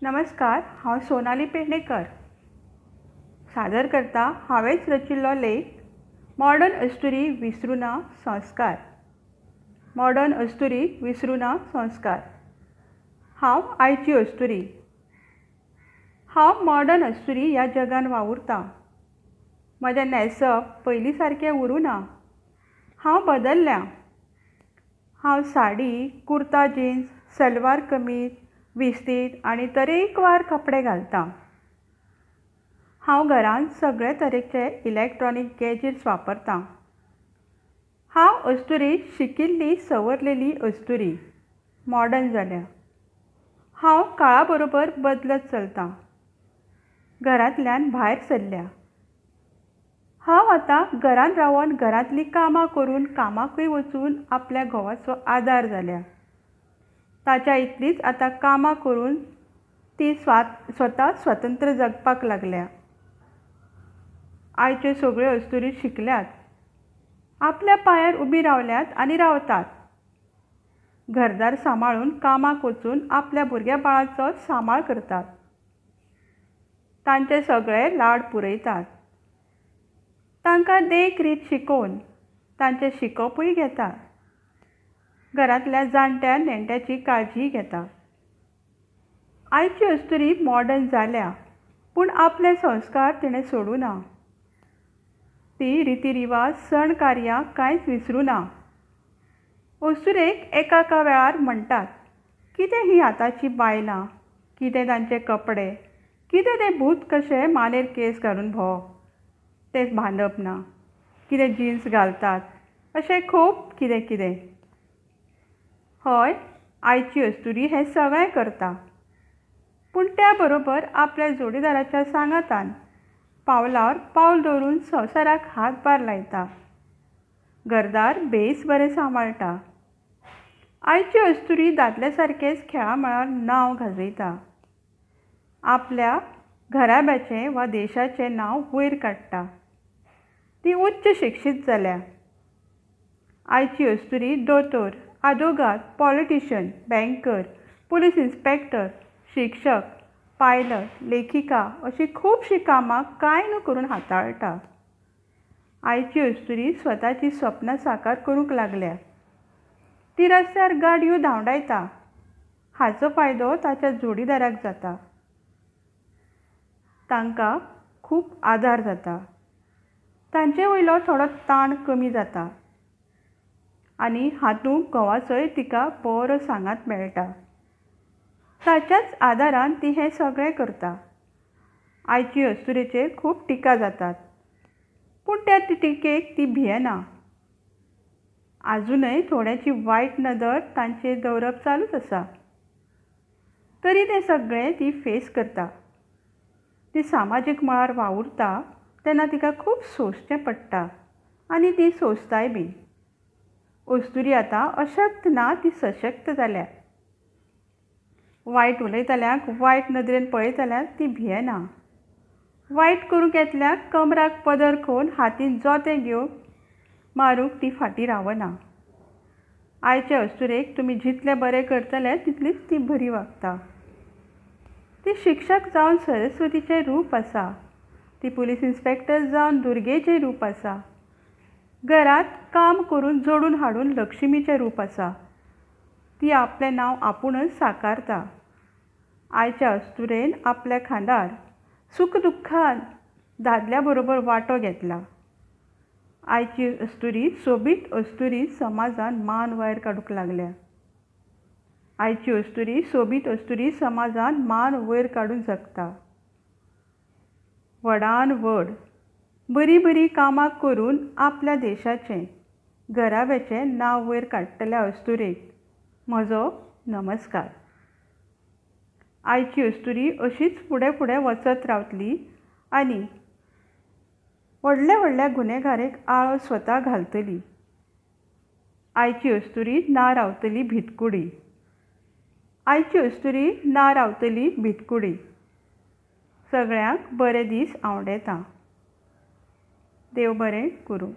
नमस्कार, हांव सोनाली पेडणेकर सादर करता हांवेंच रचिल्लो लेख मॉडर्न अस्तुरी विसरुना संस्कार. मॉडर्न अस्तुरी विसरुना संस्कार. हांव आयची अस्तुरी. हांव मॉडर्न अस्तुरी ह्या जगान वावुरतां. म्हजें न्हेंसप पयलीं सारकें उरूना. हांव बदल्ल्यां. हांव साडी, कुर्ता जीन्स, सलवार कमीज, विस्तीद आनी तरेकवार कपडे घालतां. हांव घरांत सगळे तरेचे इलेक्ट्रॉनीक गॅजेट्स वापरतां. हांव अस्तुरी शिकिल्ली सवरलेली अस्तुरी, मॉडर्न जाल्या. हांव काळा बरोबर बदलत चलतां. घरांतल्यान भायर सरल्या. हांव आतां घरांत रावन घरांतलीं कामां करून कामाकूय वचून आपल्या घोवाचो आदार जाल्या. ताच्या इतलींच आतां कामां करून ती स्वता स्वतंत्र जगपाक लागल्या. आयच्यो सगळ्यो अस्तुरी शिकल्यात, आपल्या पांयार उबी रावल्यात आनी रावतात. घरदार सांबाळून कामाक वचून आपल्या भुरग्या बाळाचो सांबाळ करतात. तांचे सगळे लाड पुरयतात. तांकां देख रीत शिकोवन तांचें शिकोवपूय घेतात. घरांतल्या जाणट्या नेणट्याची काळजी घेतात. आयची अस्तुरी मॉडर्न जाल्या, पूण आपले संस्कार तिणें सोडूना. ती रितीरिवाज सण कार्यां कांयच विसरुना. अस्तुरेक एका वेळार म्हणटात, कितें हीं आतांचीं बायलां, कितें तांचे कपडे, कितें तें भूत कशें मानेर केस घालून भोंव, तें बांदप ना, कितें जिन्स घालतात, अशें खूब कितें कितें. हय, आयची अस्तुरी हें सगळें करता, पूण त्या बरोबर आपल्या जोडीदाराच्या सांगातान पावलार पावल दवरून संवसाराक हातभार लायता. घरदार बेस बरें सांबाळटा. आयची अस्तुरी दादल्या सारकेच खेळामळार नांव गाजयता. आपल्या घराब्याचें वा देशाचें नांव वयर काडटा. ती उच्च शिक्षीत जाल्या. आयची अस्तुरी दोतोर, आदवोगाद, पॉलिटिशियन, बँकर, पुलीस इन्स्पेक्टर, शिक्षक, पायलट, लेखिका अशीं खुबशीं कामां कांय न करून हाताळटा. आयची अस्तुरी स्वताची स्वप्नां साकार करूंक लागल्या. ती रस्त्यार गाडयो धांवडायता. हाचो फायदो ताच्या जोडीदाराक जाता. तांकां खूब आदार जाता. तांचे वयलो थोडो ताण कमी जाता. आनी हातूंत घोवाचोय तिका बरो सांगात मेळटा. ताच्याच आदारान ती हें सगळें करता. आयची अस्तुरेचेर खूब टिका जातात, पूण त्या टिकेक ती भियेना. आजुनय थोड्यांची वायट नदर तांचेर दवरप चालूच आसा. तरी तें सगळें ती फेस करता. ती सामाजीक मळार वावुरता तेन्ना तिका खूब सोंसचें पडटा आनी ती सोंसताय बी. अस्तुरी आतां अशक्त ना, ती सशक्त जाल्या. वायट उलयतल्यांक वायट नदरेन पळयतल्यार ती भियेना. वायट करूंक येतल्याक कमराक पदर खोवन हातीन जोतें घेवन मारूंक ती फाटीं रावना. आयचे अस्तुरेक तुमी जितलें बरें करतले तितलीच ती बरी वागता. ती शिक्षक जावन सरस्वतीचें रूप आसा. ती पुलीस इन्स्पेक्टर जावन दुर्गेचें रूप आसा. घरांत काम करून जोडून हाडून लक्ष्मीचें रूप आसा. ती आपलें नांव आपुणूच साकारता. आयच्या अस्तुरेन आपल्या खांदार सुख दुख्खान दादल्या बरोबर वांटो घेतला. आयची अस्तुरी सोबीत अस्तुरी समाजान मान वयर काडूंक लागल्या. आयची अस्तुरी सोबीत अस्तुरी समाजान मान वयर काडून जगता. व्हडान व्हड बरीं बरीं कामां करून आपल्या देशाचें, घराब्याचें नांव वयर काडटल्या अस्तुरेक म्हजो नमस्कार. आयची अस्तुरी अशीच फुडें फुडें वचत रावतली आनी व्हडल्या व्हडल्या गुन्हेगारेक आळो स्वता घालतली. आयची अस्तुरी ना रावतली भितकुडी. आयची अस्तुरी ना रावतली भितकुडी. सगळ्यांक बरे दीस आवंडेतां. देव बरें करूं.